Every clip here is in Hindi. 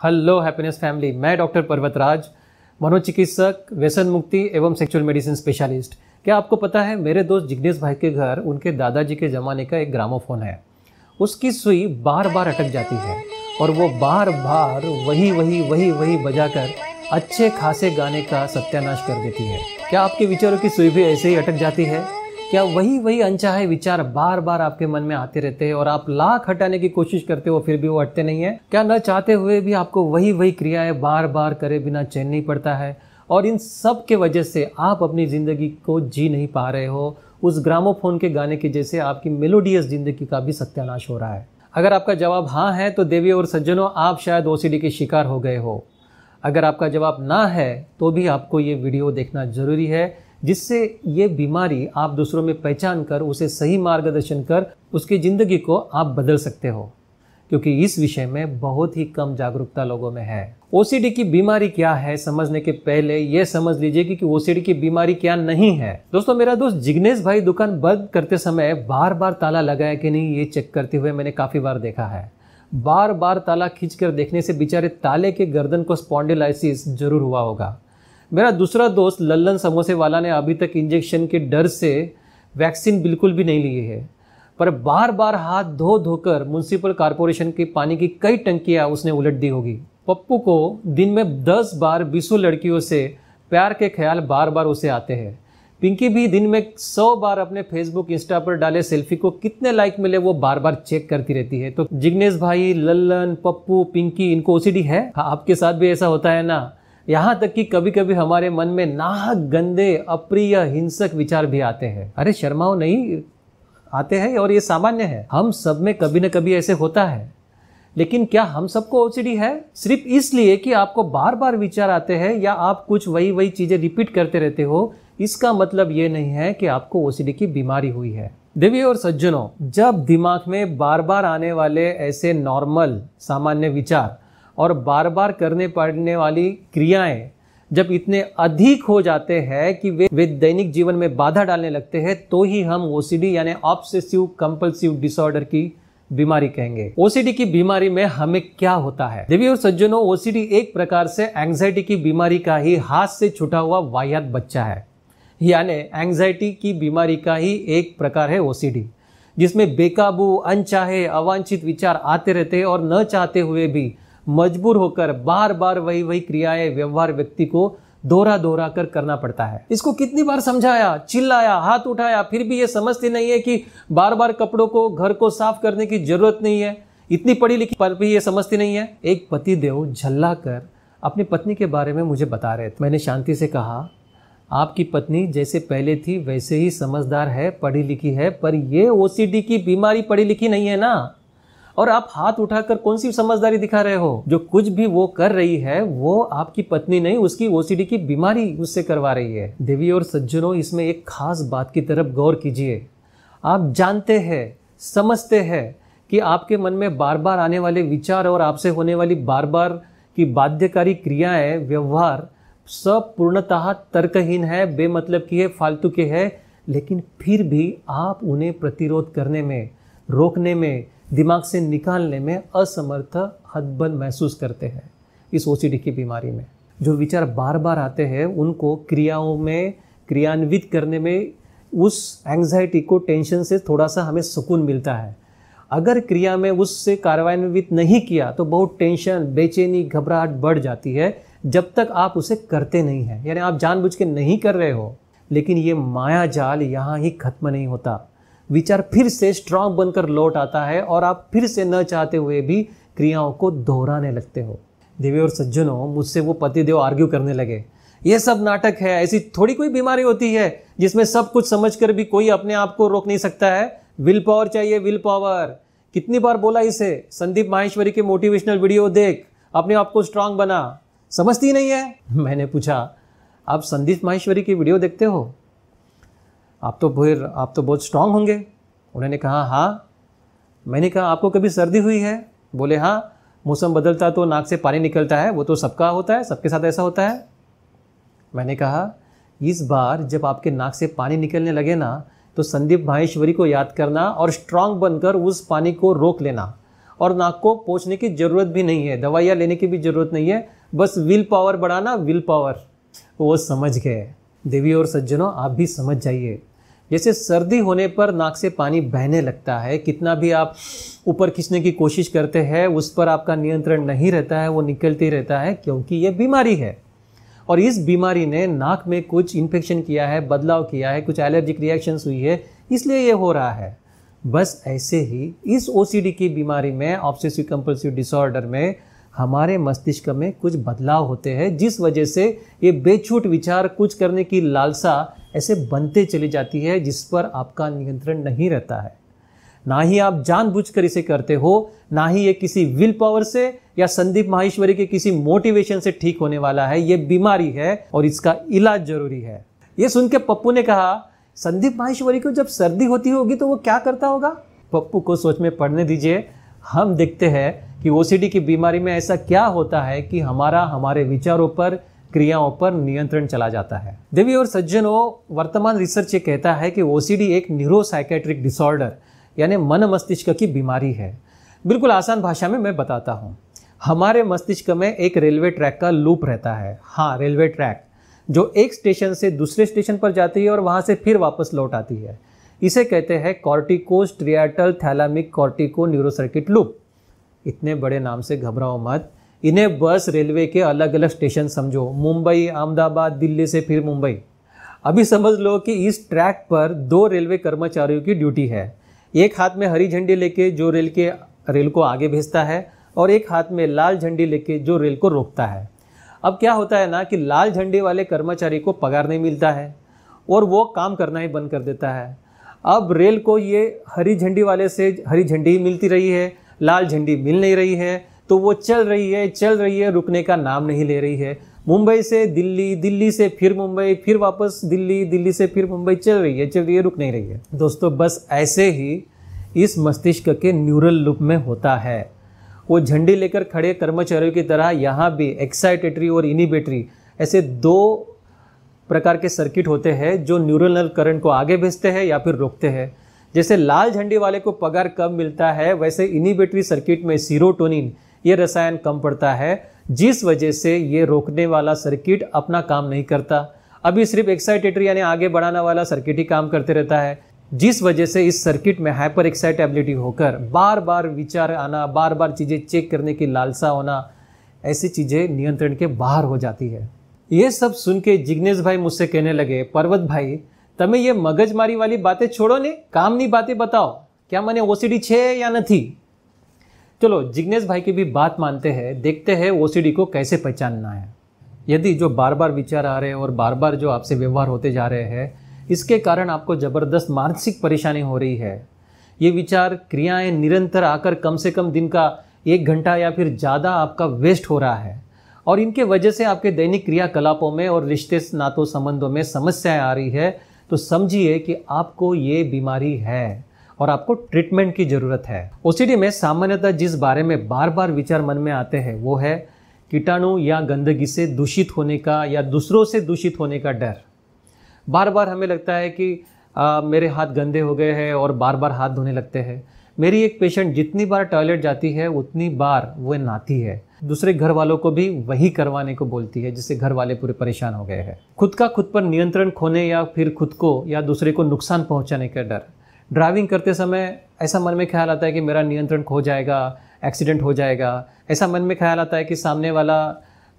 हेलो हैप्पीनेस फैमिली, मैं डॉक्टर पर्वतराज, मनोचिकित्सक, व्यसन मुक्ति एवं सेक्सुअल मेडिसिन स्पेशलिस्ट। क्या आपको पता है, मेरे दोस्त जिग्नेश भाई के घर उनके दादाजी के ज़माने का एक ग्रामोफोन है। उसकी सुई बार बार अटक जाती है और वो बार बार वही बजाकर अच्छे खासे गाने का सत्यानाश कर देती है। क्या आपके विचारों की सुई भी ऐसे ही अटक जाती है? क्या वही अनचाहे विचार बार बार आपके मन में आते रहते हैं और आप लाख हटाने की कोशिश करते हो फिर भी वो हटते नहीं है? क्या न चाहते हुए भी आपको वही क्रियाएं बार बार करे बिना चैन नहीं पड़ता है? और इन सब के वजह से आप अपनी ज़िंदगी को जी नहीं पा रहे हो। उस ग्रामोफोन के गाने की जैसे आपकी मेलोडियस ज़िंदगी का भी सत्यानाश हो रहा है। अगर आपका जवाब हाँ है तो देवियों और सज्जनों, आप शायद ओसीडी के शिकार हो गए हो। अगर आपका जवाब ना है तो भी आपको ये वीडियो देखना ज़रूरी है, जिससे ये बीमारी आप दूसरों में पहचान कर उसे सही मार्गदर्शन कर उसकी ज़िंदगी को आप बदल सकते हो, क्योंकि इस विषय में बहुत ही कम जागरूकता लोगों में है। ओसीडी की बीमारी क्या है समझने के पहले ये समझ लीजिए कि ओसीडी की बीमारी क्या नहीं है। दोस्तों, मेरा दोस्त जिग्नेश भाई दुकान बंद करते समय बार बार ताला लगाया कि नहीं ये चेक करते हुए मैंने काफ़ी बार देखा है। बार बार ताला खींचकर देखने से बेचारे ताले के गर्दन को स्पॉन्डिलाइसिस जरूर हुआ होगा। मेरा दूसरा दोस्त लल्लन समोसे वाला ने अभी तक इंजेक्शन के डर से वैक्सीन बिल्कुल भी नहीं लिए है, पर बार बार हाथ धोकर म्युनिसिपल कॉर्पोरेशन के पानी की कई टंकियां उसने उलट दी होगी। पप्पू को दिन में 10 बार 20 लड़कियों से प्यार के ख्याल बार बार उसे आते हैं। पिंकी भी दिन में 100 बार अपने फेसबुक इंस्टा पर डाले सेल्फी को कितने लाइक मिले वो बार बार चेक करती रहती है। तो जिग्नेश भाई, लल्लन, पप्पू, पिंकी, इनको ओसीडी है? हाँ, आपके साथ भी ऐसा होता है ना? यहाँ तक कि कभी कभी हमारे मन में नाहक, गंदे, अप्रिय, हिंसक विचार भी आते हैं। अरे शर्माओ नहीं, आते हैं और ये सामान्य है। हम सब में कभी न कभी ऐसे होता है। लेकिन क्या हम सबको ओसीडी है? सिर्फ इसलिए कि आपको बार बार विचार आते हैं या आप कुछ वही चीजें रिपीट करते रहते हो, इसका मतलब ये नहीं है कि आपको ओसीडी की बीमारी हुई है। देवियों और सज्जनों, जब दिमाग में बार बार आने वाले ऐसे नॉर्मल सामान्य विचार और बार बार करने पड़ने वाली क्रियाएं जब इतने अधिक हो जाते हैं कि वे दैनिक जीवन में बाधा डालने लगते हैं, तो ही हम ओसीडी यानी ऑब्सेसिव कंपल्सिव डिसऑर्डर की बीमारी कहेंगे। ओसीडी की बीमारी में हमें क्या होता है? देवियों और सज्जनों, ओसीडी एक प्रकार से एंग्जाइटी की बीमारी का ही हाथ से छूटा हुआ वाहियात बच्चा है। यानी एंग्जाइटी की बीमारी का ही एक प्रकार है ओसीडी, जिसमें बेकाबू, अनचाहे, अवांछित विचार आते रहते हैं और न चाहते हुए भी मजबूर होकर बार बार वही क्रियाएं, व्यवहार व्यक्ति को दोहरा कर करना पड़ता है। इसको कितनी बार समझाया, चिल्लाया, हाथ उठाया, फिर भी ये समझती नहीं है कि बार बार कपड़ों को, घर को साफ करने की जरूरत नहीं है। इतनी पढ़ी लिखी पर भी ये समझती नहीं है। एक पतिदेव झल्ला कर अपनी पत्नी के बारे में मुझे बता रहे थे। मैंने शांति से कहा, आपकी पत्नी जैसे पहले थी वैसे ही समझदार है, पढ़ी लिखी है, पर ये ओसीडी की बीमारी पढ़ी लिखी नहीं है ना। और आप हाथ उठाकर कौन सी समझदारी दिखा रहे हो? जो कुछ भी वो कर रही है वो आपकी पत्नी नहीं, उसकी ओसीडी की बीमारी उससे करवा रही है। देवी और सज्जनों, इसमें एक खास बात की तरफ गौर कीजिए। आप जानते हैं, समझते हैं कि आपके मन में बार बार आने वाले विचार और आपसे होने वाली बार बार की बाध्यकारी क्रियाएं, व्यवहार सब पूर्णतः तर्कहीन है, बेमतलब की है, फालतू के है, लेकिन फिर भी आप उन्हें प्रतिरोध करने में, रोकने में, दिमाग से निकालने में असमर्थ, हतबल महसूस करते हैं। इस ओसीडी की बीमारी में जो विचार बार बार आते हैं उनको क्रियाओं में क्रियान्वित करने में उस एंग्जाइटी को, टेंशन से थोड़ा सा हमें सुकून मिलता है। अगर क्रिया में उससे कार्यान्वित नहीं किया तो बहुत टेंशन, बेचैनी, घबराहट बढ़ जाती है जब तक आप उसे करते नहीं हैं। यानी आप जानबूझ के नहीं कर रहे हो, लेकिन ये माया जाल यहाँ ही खत्म नहीं होता। विचार फिर से स्ट्रांग बनकर लौट आता है और आप फिर से न चाहते हुए भी क्रियाओं को दोहराने लगते हो। देवियों और सज्जनों, मुझसे वो पतिदेव आर्ग्यू करने लगे, ये सब नाटक है, ऐसी थोड़ी कोई बीमारी होती है जिसमें सब कुछ समझकर भी कोई अपने आप को रोक नहीं सकता है। विल पावर चाहिए, विल पावर। कितनी बार बोला इसे? संदीप माहेश्वरी के मोटिवेशनल वीडियो देख, अपने आप को स्ट्रांग बना। समझती नहीं है। मैंने पूछा, आप संदीप माहेश्वरी की वीडियो देखते हो? आप तो बहुत स्ट्रांग होंगे। उन्होंने कहा हाँ। मैंने कहा आपको कभी सर्दी हुई है? बोले हाँ, मौसम बदलता तो नाक से पानी निकलता है, वो तो सबका होता है, सबके साथ ऐसा होता है। मैंने कहा इस बार जब आपके नाक से पानी निकलने लगे ना, तो संदीप माहेश्वरी को याद करना और स्ट्रांग बनकर उस पानी को रोक लेना और नाक को पोंछने की ज़रूरत भी नहीं है, दवाइयाँ लेने की भी ज़रूरत नहीं है, बस विल पावर बढ़ाना, विल पावर। वो समझ गए। देवी और सज्जनों, आप भी समझ जाइए। जैसे सर्दी होने पर नाक से पानी बहने लगता है, कितना भी आप ऊपर खींचने की कोशिश करते हैं उस पर आपका नियंत्रण नहीं रहता है, वो निकलती रहता है, क्योंकि ये बीमारी है। और इस बीमारी ने नाक में कुछ इन्फेक्शन किया है, बदलाव किया है, कुछ एलर्जिक रिएक्शंस हुई है, इसलिए ये हो रहा है। बस ऐसे ही इस ओसीडी की बीमारी में, ऑब्सेसिव कंपल्सिव डिसऑर्डर में, हमारे मस्तिष्क में कुछ बदलाव होते हैं, जिस वजह से ये बेछूट विचार, कुछ करने की लालसा ऐसे बनते चली जाती है, जिस पर आपका नियंत्रण नहीं रहता है। ना ही आप जानबूझकर इसे करते हो, ना ही ये किसी विल पावर से या संदीप माहेश्वरी के किसी मोटिवेशन से ठीक होने वाला है। ये बीमारी है और इसका इलाज जरूरी है। ये सुन के पप्पू ने कहा, संदीप माहेश्वरी को जब सर्दी होती होगी तो वो क्या करता होगा? पप्पू को सोच में पड़ने दीजिए। हम देखते हैं कि ओसीडी की बीमारी में ऐसा क्या होता है कि हमारे विचारों पर, क्रियाओं पर नियंत्रण चला जाता है। देवी और सज्जनों, वर्तमान रिसर्च ये कहता है कि ओसीडी एक न्यूरोसाइकेट्रिक डिसऑर्डर यानी मन मस्तिष्क की बीमारी है। बिल्कुल आसान भाषा में मैं बताता हूँ। हमारे मस्तिष्क में एक रेलवे ट्रैक का लूप रहता है। हाँ, रेलवे ट्रैक, जो एक स्टेशन से दूसरे स्टेशन पर जाती है और वहाँ से फिर वापस लौट आती है। इसे कहते हैं कॉर्टिकोस्ट्रिएटल थैलेमिक कॉर्टिको न्यूरोसर्किट लूप। इतने बड़े नाम से घबराओ मत, इन्हें बस रेलवे के अलग अलग स्टेशन समझो। मुंबई, अहमदाबाद, दिल्ली से फिर मुंबई। अभी समझ लो कि इस ट्रैक पर 2 रेलवे कर्मचारियों की ड्यूटी है। एक हाथ में हरी झंडी लेके जो रेल को आगे भेजता है, और एक हाथ में लाल झंडी लेके जो रेल को रोकता है। अब क्या होता है ना कि लाल झंडी वाले कर्मचारी को पगार नहीं मिलता है और वो काम करना ही बंद कर देता है। अब रेल को ये हरी झंडी वाले से हरी झंडी ही मिलती रही है, लाल झंडी मिल नहीं रही है, तो वो चल रही है, रुकने का नाम नहीं ले रही है। मुंबई से दिल्ली, दिल्ली से फिर मुंबई, फिर वापस दिल्ली, दिल्ली से फिर मुंबई, चल रही है, रुक नहीं रही है। दोस्तों, बस ऐसे ही इस मस्तिष्क के न्यूरल लूप में होता है। वो झंडी लेकर खड़े कर्मचारियों की तरह यहाँ भी एक्साइटेटरी और इनिबेटरी ऐसे 2 प्रकार के सर्किट होते हैं जो न्यूरल करंट को आगे भेजते हैं या फिर रोकते हैं। जैसे लाल झंडी वाले को पगार कम मिलता है, वैसे इनिबेटरी सर्किट में सीरोटोनिन ये रसायन कम पड़ता है, जिस वजह से ये रोकने वाला सर्किट अपना काम नहीं करता। अभी सिर्फ एक्साइटेटरी यानी आगे बढ़ाने वाला सर्किट ही काम करते रहता है, जिस वजह से इस सर्किट में हाइपर एक्साइटेबिलिटी होकर बार बार विचार आना, बार बार चीज़ें चेक करने की लालसा होना, ऐसी चीज़ें नियंत्रण के बाहर हो जाती है। ये सब सुन के जिग्नेश भाई मुझसे कहने लगे, पर्वत भाई તમે ये मगजमारी वाली बातें छोड़ो ने, कामनी बातें बताओ, क्या મને ओसीडी छे या नहीं? चलो जिग्नेश भाई की भी बात मानते हैं, देखते हैं ओसीडी को कैसे पहचानना है। यदि जो बार बार विचार आ रहे हैं और बार बार जो आपसे व्यवहार होते जा रहे हैं, इसके कारण आपको ज़बरदस्त मानसिक परेशानी हो रही है, ये विचार क्रियाएं निरंतर आकर कम से कम दिन का 1 घंटा या फिर ज़्यादा आपका वेस्ट हो रहा है, और इनके वजह से आपके दैनिक क्रियाकलापों में और रिश्ते नातों संबंधों में समस्याएं आ रही है, तो समझिए कि आपको ये बीमारी है और आपको ट्रीटमेंट की ज़रूरत है। ओसीडी में सामान्यतः जिस बारे में बार बार विचार मन में आते हैं वो है कीटाणु या गंदगी से दूषित होने का या दूसरों से दूषित होने का डर। बार बार हमें लगता है कि मेरे हाथ गंदे हो गए हैं और बार बार हाथ धोने लगते हैं। मेरी एक पेशेंट जितनी बार टॉयलेट जाती है उतनी बार वो नहाती है, दूसरे घर वालों को भी वही करवाने को बोलती है, जिससे घर वाले पूरे परेशान हो गए हैं। खुद पर नियंत्रण खोने या फिर खुद को या दूसरे को नुकसान पहुंचाने का डर। ड्राइविंग करते समय ऐसा मन में ख्याल आता है कि मेरा नियंत्रण खो जाएगा, एक्सीडेंट हो जाएगा। ऐसा मन में ख्याल आता है कि सामने वाला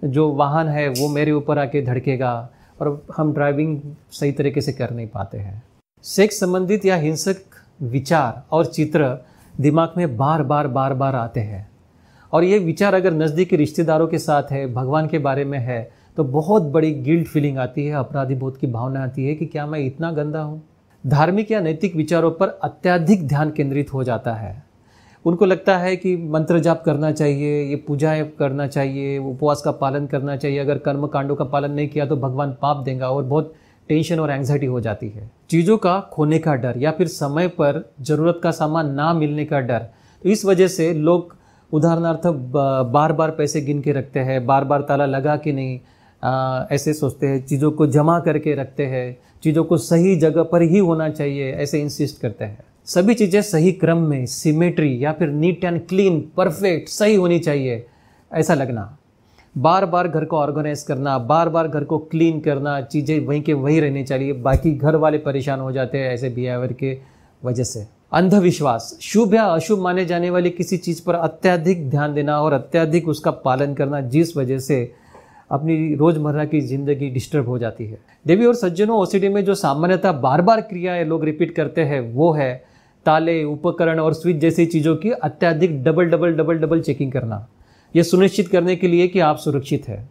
जो वाहन है वो मेरे ऊपर आके धड़केगा, और हम ड्राइविंग सही तरीके से कर नहीं पाते हैं। सेक्स संबंधित या हिंसक विचार और चित्र दिमाग में बार बार आते हैं, और ये विचार अगर नज़दीकी रिश्तेदारों के साथ है, भगवान के बारे में है, तो बहुत बड़ी गिल्ट फीलिंग आती है, अपराधी बोध की भावना आती है कि क्या मैं इतना गंदा हूँ। धार्मिक या नैतिक विचारों पर अत्यधिक ध्यान केंद्रित हो जाता है। उनको लगता है कि मंत्र जाप करना चाहिए, ये पूजाएं करना चाहिए, उपवास का पालन करना चाहिए, अगर कर्म कांडों का पालन नहीं किया तो भगवान पाप देगा, और बहुत टेंशन और एंग्जाइटी हो जाती है। चीज़ों का खोने का डर या फिर समय पर ज़रूरत का सामान ना मिलने का डर। तो इस वजह से लोग उदाहरणार्थ बार बार पैसे गिन के रखते हैं, बार बार ताला लगा कि नहीं, ऐसे सोचते हैं, चीज़ों को जमा करके रखते हैं, चीज़ों को सही जगह पर ही होना चाहिए, ऐसे इंसिस्ट करते हैं। सभी चीज़ें सही क्रम में, सिमेट्री या फिर नीट एंड क्लीन, परफेक्ट, सही होनी चाहिए, ऐसा लगना। बार बार घर को ऑर्गेनाइज करना, बार बार घर को क्लीन करना, चीज़ें वहीं के वहीं रहनी चाहिए, बाकी घर वाले परेशान हो जाते हैं ऐसे बिहेवियर के वजह से। अंधविश्वास, शुभ या अशुभ माने जाने वाली किसी चीज़ पर अत्यधिक ध्यान देना और अत्यधिक उसका पालन करना, जिस वजह से अपनी रोज़मर्रा की ज़िंदगी डिस्टर्ब हो जाती है। देवी और सज्जनों, ओसीडी में जो सामान्यतः बार बार क्रियाएं लोग रिपीट करते हैं वो है ताले, उपकरण और स्विच जैसी चीज़ों की अत्यधिक डबल चेकिंग करना, यह सुनिश्चित करने के लिए कि आप सुरक्षित हैं।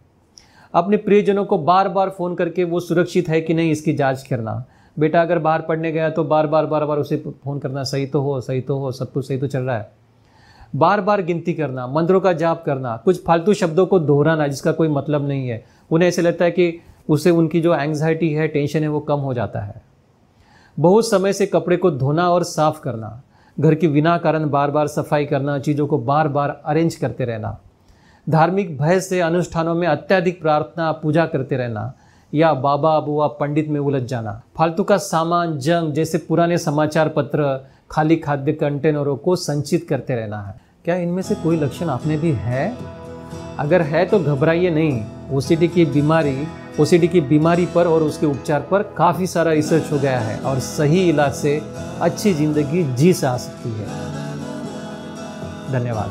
अपने प्रियजनों को बार बार फ़ोन करके वो सुरक्षित है कि नहीं इसकी जांच करना। बेटा अगर बाहर पढ़ने गया तो बार बार उसे फ़ोन करना, सही तो हो, सब कुछ सही तो चल रहा है। बार बार गिनती करना, मंत्रों का जाप करना, कुछ फालतू शब्दों को दोहराना जिसका कोई मतलब नहीं है। उन्हें ऐसे लगता है कि उससे उनकी जो एंग्जाइटी है, टेंशन है, वो कम हो जाता है। बहुत समय से कपड़े को धोना और साफ करना, घर की बिना कारण बार बार सफाई करना, चीज़ों को बार बार अरेंज करते रहना, धार्मिक भय से अनुष्ठानों में अत्यधिक प्रार्थना पूजा करते रहना या बाबा बुआ पंडित में उलझ जाना, फालतू का सामान, जंग जैसे पुराने समाचार पत्र, खाली खाद्य कंटेनरों को संचित करते रहना है। क्या इनमें से कोई लक्षण आपने भी है? अगर है तो घबराइए नहीं। ओसीडी की बीमारी पर और उसके उपचार पर काफ़ी सारा रिसर्च हो गया है और सही इलाज से अच्छी जिंदगी जी जा सकती है। धन्यवाद।